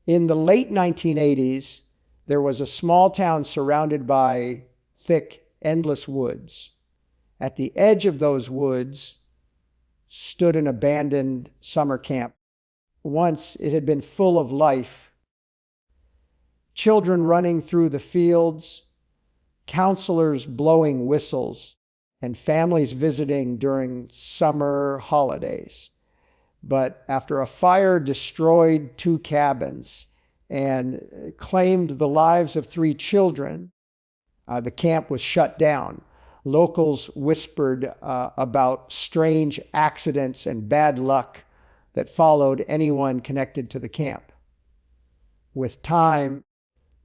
In the late 1980s, there was a small town surrounded by thick, endless woods. At the edge of those woods stood an abandoned summer camp. Once it had been full of life. Children running through the fields, counselors blowing whistles, and families visiting during summer holidays. But after a fire destroyed 2 cabins and claimed the lives of 3 children, the camp was shut down. Locals whispered about strange accidents and bad luck that followed anyone connected to the camp. With time,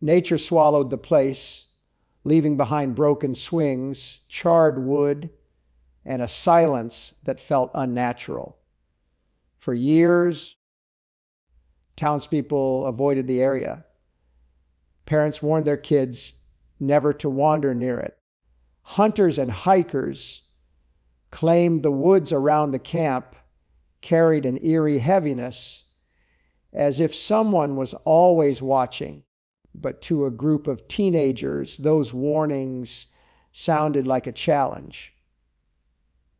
nature swallowed the place, leaving behind broken swings, charred wood, and a silence that felt unnatural. For years, townspeople avoided the area. Parents warned their kids never to wander near it. Hunters and hikers claimed the woods around the camp carried an eerie heaviness, as if someone was always watching. But to a group of teenagers, those warnings sounded like a challenge.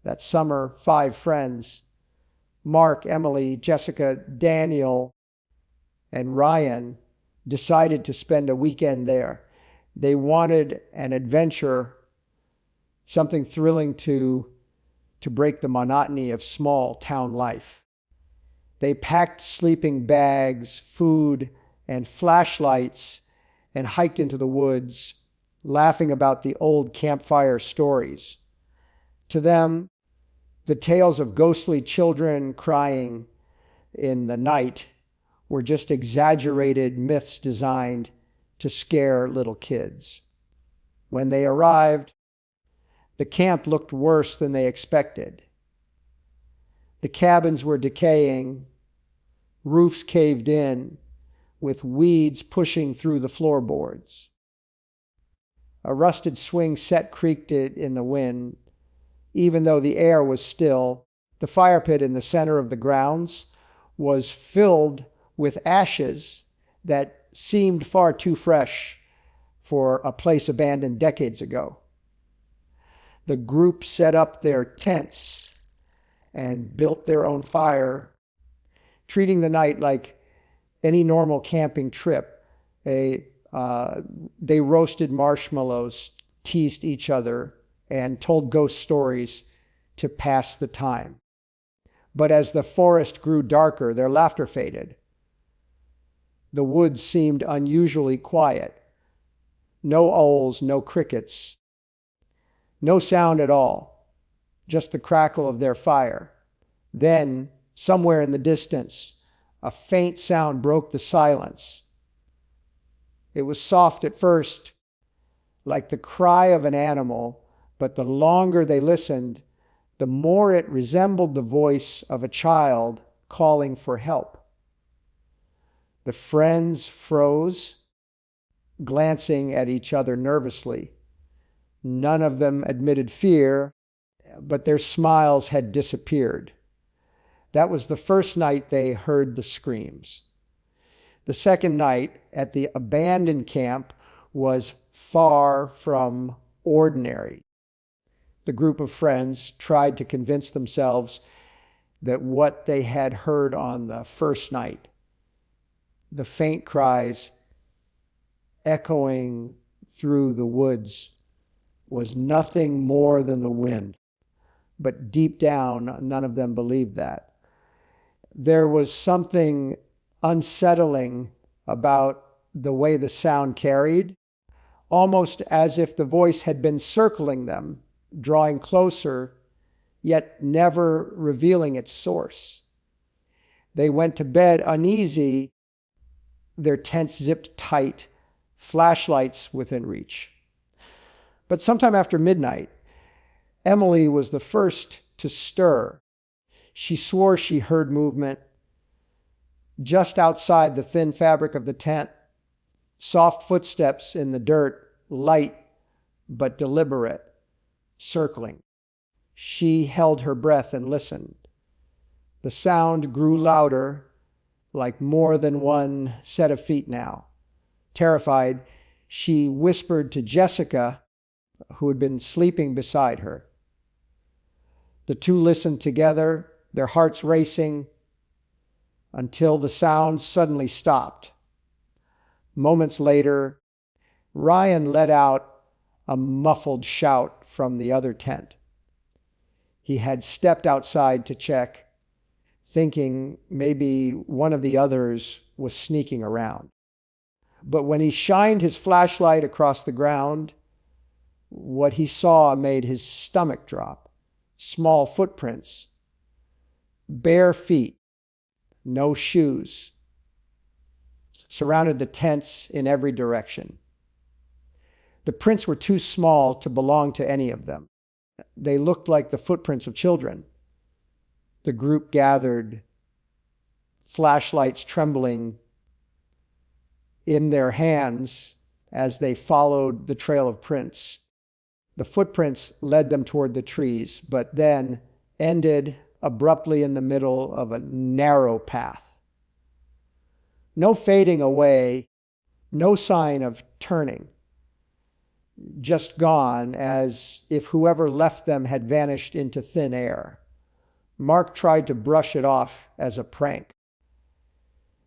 That summer, 5 friends, Mark, Emily, Jessica, Daniel, and Ryan, decided to spend a weekend there. They wanted an adventure, something thrilling to break the monotony of small town life. They packed sleeping bags, food, and flashlights and hiked into the woods, laughing about the old campfire stories. To them, the tales of ghostly children crying in the night were just exaggerated myths designed to scare little kids. When they arrived, the camp looked worse than they expected. The cabins were decaying, roofs caved in, with weeds pushing through the floorboards. A rusted swing set creaked it in the wind. Even though the air was still, the fire pit in the center of the grounds was filled with ashes that seemed far too fresh for a place abandoned decades ago. The group set up their tents and built their own fire, treating the night like any normal camping trip. They roasted marshmallows, teased each other, and told ghost stories to pass the time. But as the forest grew darker, their laughter faded. The woods seemed unusually quiet. No owls, no crickets, no sound at all, just the crackle of their fire. Then, somewhere in the distance, a faint sound broke the silence. It was soft at first, like the cry of an animal, but the longer they listened, the more it resembled the voice of a child calling for help. The friends froze, glancing at each other nervously. None of them admitted fear, but their smiles had disappeared. That was the first night they heard the screams. The second night at the abandoned camp was far from ordinary. The group of friends tried to convince themselves that what they had heard on the first night, the faint cries echoing through the woods, was nothing more than the wind. But deep down, none of them believed that. There was something unsettling about the way the sound carried, almost as if the voice had been circling them, drawing closer, yet never revealing its source. They went to bed uneasy, their tents zipped tight, flashlights within reach. But sometime after midnight, Emily was the first to stir. She swore she heard movement just outside the thin fabric of the tent, soft footsteps in the dirt, light but deliberate, circling. She held her breath and listened. The sound grew louder, like more than one set of feet now. Terrified, she whispered to Jessica, who had been sleeping beside her. The two listened together, their hearts racing, until the sound suddenly stopped. Moments later, Ryan let out a muffled shout from the other tent. He had stepped outside to check, thinking maybe one of the others was sneaking around. But when he shined his flashlight across the ground, what he saw made his stomach drop. Small footprints, bare feet, no shoes, surrounded the tents in every direction. The prints were too small to belong to any of them. They looked like the footprints of children. The group gathered, flashlights trembling in their hands as they followed the trail of prints. The footprints led them toward the trees, but then ended abruptly in the middle of a narrow path. No fading away, no sign of turning. Just gone, as if whoever left them had vanished into thin air. Mark tried to brush it off as a prank.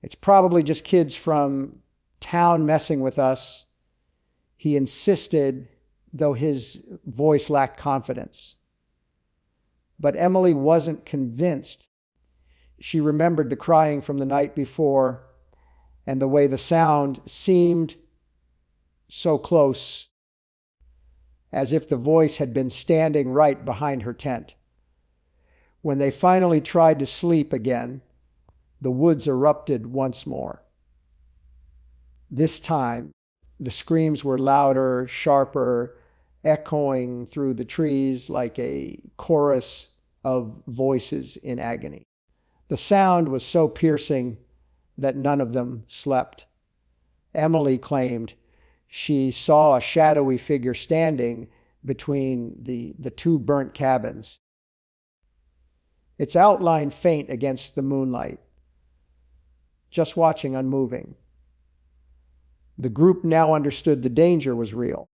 It's probably just kids from town messing with us, he insisted, though his voice lacked confidence. But Emily wasn't convinced. She remembered the crying from the night before and the way the sound seemed so close, as if the voice had been standing right behind her tent. When they finally tried to sleep again, the woods erupted once more. This time, the screams were louder, sharper, echoing through the trees like a chorus of voices in agony. The sound was so piercing that none of them slept. Emily claimed she saw a shadowy figure standing between the two burnt cabins, its outline faint against the moonlight, just watching unmoving. The group now understood the danger was real.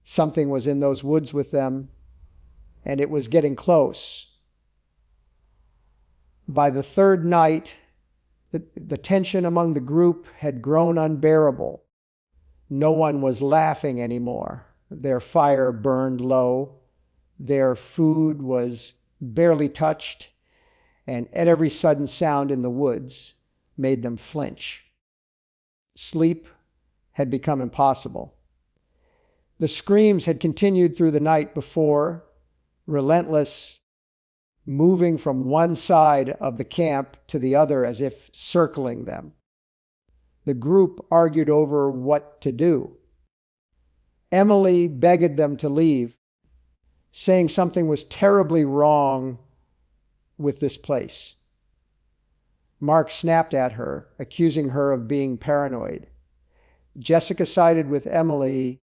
Something was in those woods with them, and it was getting close. By the third night, the tension among the group had grown unbearable. No one was laughing anymore. Their fire burned low. Their food was barely touched, and every sudden sound in the woods made them flinch. Sleep had become impossible. The screams had continued through the night before, relentless, moving from one side of the camp to the other as if circling them. The group argued over what to do. Emily begged them to leave, saying something was terribly wrong with this place. Mark snapped at her, accusing her of being paranoid. Jessica sided with Emily,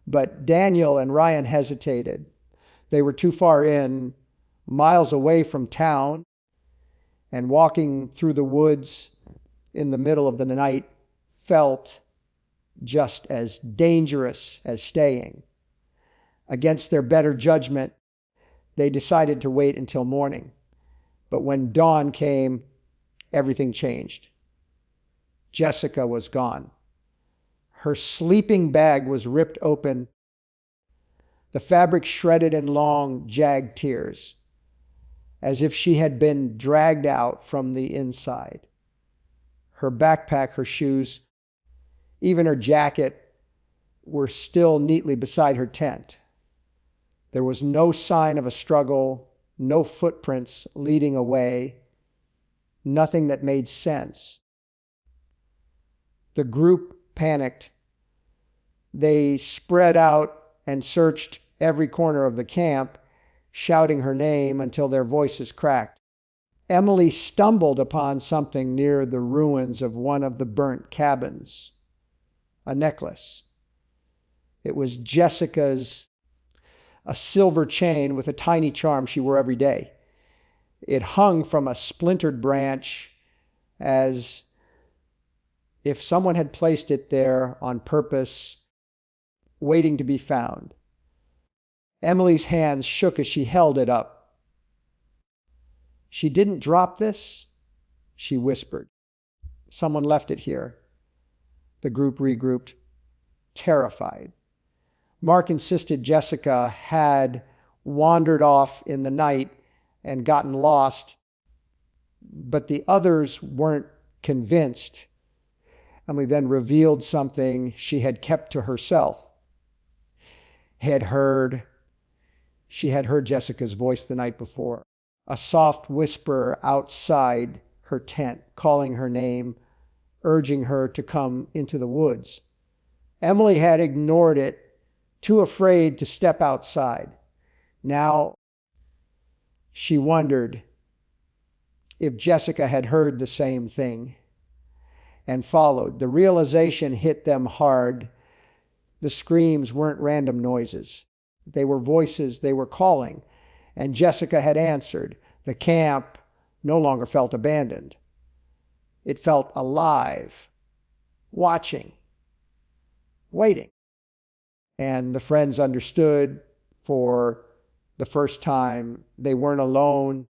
but Daniel and Ryan hesitated. They were too far in, miles away from town, and walking through the woods in the middle of the night felt just as dangerous as staying. Against their better judgment, they decided to wait until morning. But when dawn came, everything changed. Jessica was gone. Her sleeping bag was ripped open, the fabric shredded in long, jagged tears, as if she had been dragged out from the inside. Her backpack, her shoes, even her jacket were still neatly beside her tent. There was no sign of a struggle, no footprints leading away, nothing that made sense. The group panicked. They spread out and searched every corner of the camp, shouting her name until their voices cracked. Emily stumbled upon something near the ruins of one of the burnt cabins. A necklace. It was Jessica's, a silver chain with a tiny charm she wore every day. It hung from a splintered branch, as if someone had placed it there on purpose, waiting to be found. Emily's hands shook as she held it up. "She didn't drop this?" she whispered. "Someone left it here." The group regrouped, terrified. Mark insisted Jessica had wandered off in the night and gotten lost, but the others weren't convinced. Emily then revealed something she had kept to herself. She had heard Jessica's voice the night before, a soft whisper outside her tent, calling her name, urging her to come into the woods. Emily had ignored it, too afraid to step outside. Now she wondered if Jessica had heard the same thing and followed. The realization hit them hard. The screams weren't random noises. They were voices, they were calling, and Jessica had answered. The camp no longer felt abandoned. It felt alive, watching, waiting. And the friends understood for the first time they weren't alone,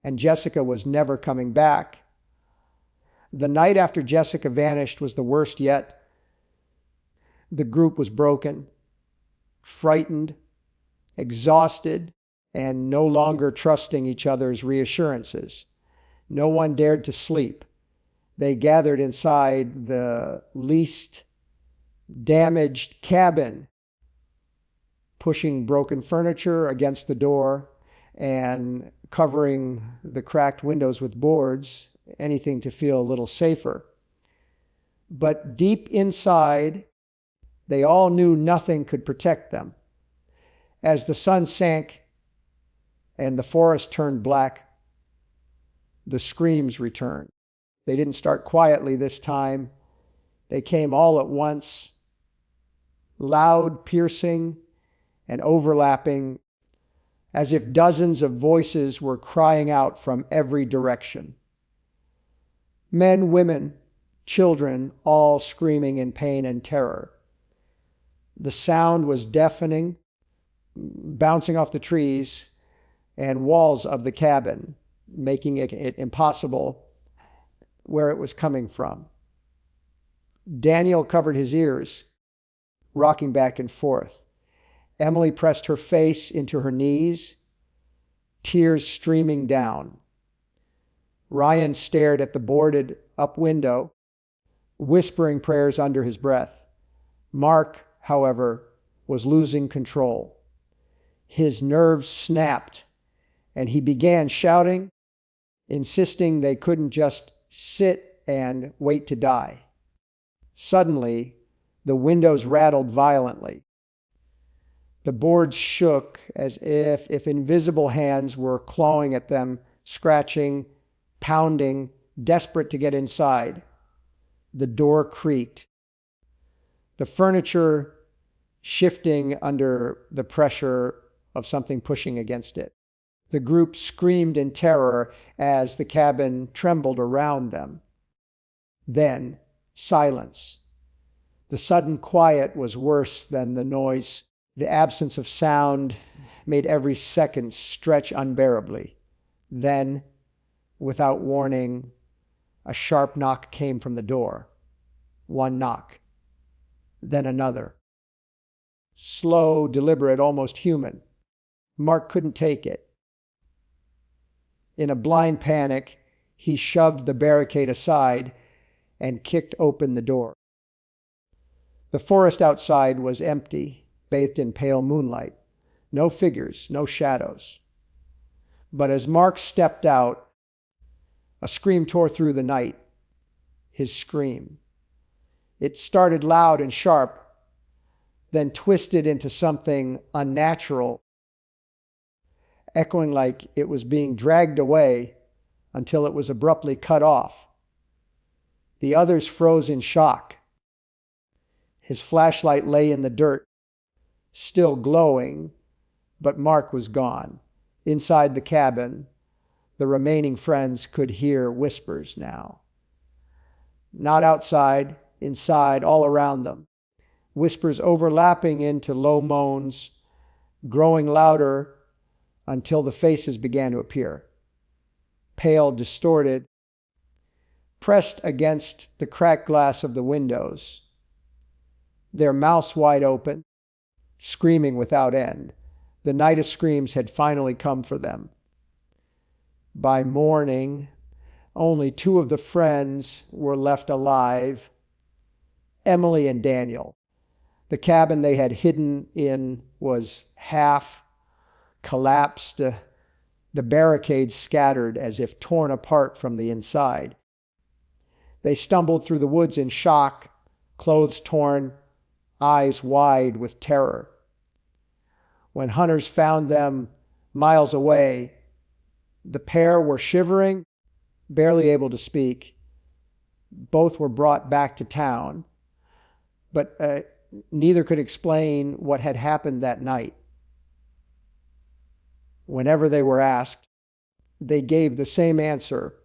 and Jessica was never coming back. The night after Jessica vanished was the worst yet. The group was broken, frightened, exhausted, and no longer trusting each other's reassurances. No one dared to sleep. They gathered inside the least damaged cabin, pushing broken furniture against the door and covering the cracked windows with boards, anything to feel a little safer. But deep inside, they all knew nothing could protect them. As the sun sank and the forest turned black, the screams returned. They didn't start quietly this time. They came all at once, loud, piercing, and overlapping, as if dozens of voices were crying out from every direction. Men, women, children, all screaming in pain and terror. The sound was deafening, bouncing off the trees and walls of the cabin, making it impossible where it was coming from. Daniel covered his ears, rocking back and forth. Emily pressed her face into her knees, tears streaming down. Ryan stared at the boarded up window, whispering prayers under his breath. Mark, however, was losing control. His nerves snapped, and he began shouting, insisting they couldn't just sit and wait to die. Suddenly, the windows rattled violently. The boards shook as if invisible hands were clawing at them, scratching, pounding, desperate to get inside. The door creaked. The furniture shifting under the pressure of something pushing against it. The group screamed in terror as the cabin trembled around them. Then, silence. The sudden quiet was worse than the noise. The absence of sound made every second stretch unbearably. Then, without warning, a sharp knock came from the door. One knock, then another. Slow, deliberate, almost human. Mark couldn't take it. In a blind panic, he shoved the barricade aside and kicked open the door. The forest outside was empty, bathed in pale moonlight. No figures, no shadows. But as Mark stepped out, a scream tore through the night. His scream. It started loud and sharp, then twisted into something unnatural, echoing like it was being dragged away until it was abruptly cut off. The others froze in shock. His flashlight lay in the dirt, still glowing, but Mark was gone. Inside the cabin, the remaining friends could hear whispers now. Not outside, inside, all around them. Whispers overlapping into low moans, growing louder until the faces began to appear. Pale, distorted, pressed against the cracked glass of the windows, their mouths wide open, screaming without end. The night of screams had finally come for them. By morning, only two of the friends were left alive, Emily and Daniel. The cabin they had hidden in was half collapsed, the barricades scattered as if torn apart from the inside. They stumbled through the woods in shock, clothes torn, eyes wide with terror. When hunters found them miles away, the pair were shivering, barely able to speak. Both were brought back to town, but neither could explain what had happened that night. Whenever they were asked, they gave the same answer: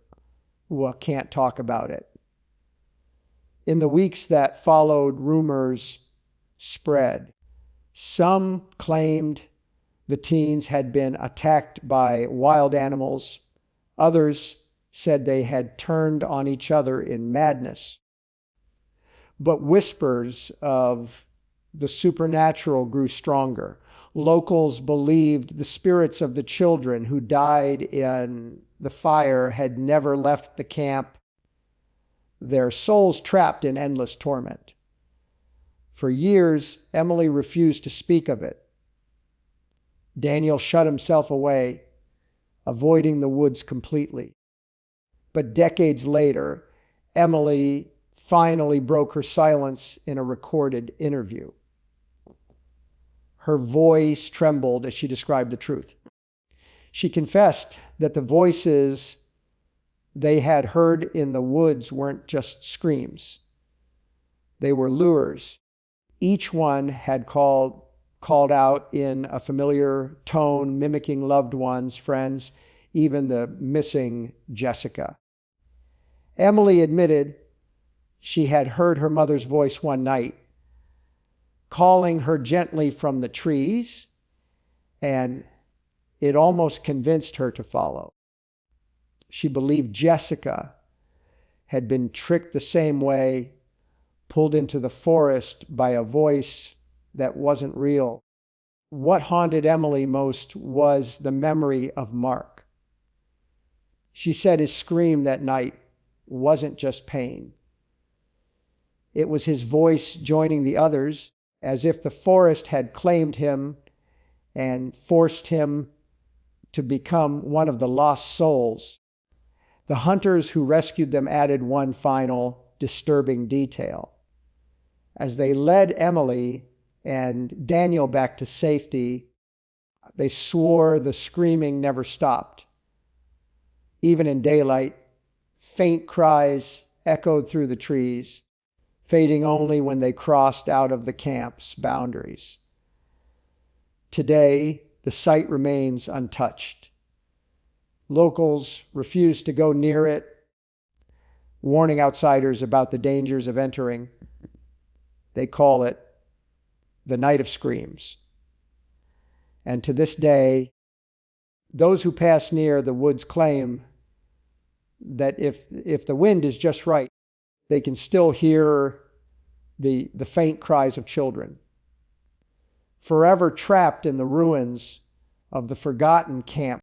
"Well, can't talk about it." In the weeks that followed, rumors spread. Some claimed the teens had been attacked by wild animals. Others said they had turned on each other in madness. But whispers of the supernatural grew stronger. Locals believed the spirits of the children who died in the fire had never left the camp, their souls trapped in endless torment. For years, Emily refused to speak of it. Daniel shut himself away, avoiding the woods completely. But decades later, Emily finally broke her silence in a recorded interview. Her voice trembled as she described the truth. She confessed that the voices they had heard in the woods weren't just screams. They were lures. Each one had called out in a familiar tone, mimicking loved ones, friends, even the missing Jessica. Emily admitted she had heard her mother's voice one night, calling her gently from the trees, and it almost convinced her to follow. She believed Jessica had been tricked the same way, pulled into the forest by a voice that wasn't real. What haunted Emily most was the memory of Mark. She said his scream that night wasn't just pain. It was his voice joining the others, as if the forest had claimed him and forced him to become one of the lost souls. The hunters who rescued them added one final disturbing detail. As they led Emily and Daniel back to safety, they swore the screaming never stopped. Even in daylight, faint cries echoed through the trees, fading only when they crossed out of the camp's boundaries. Today, the site remains untouched. Locals refuse to go near it, warning outsiders about the dangers of entering. They call it the Night of Screams. And to this day, those who pass near the woods claim that if the wind is just right, they can still hear the faint cries of children. Forever trapped in the ruins of the forgotten camp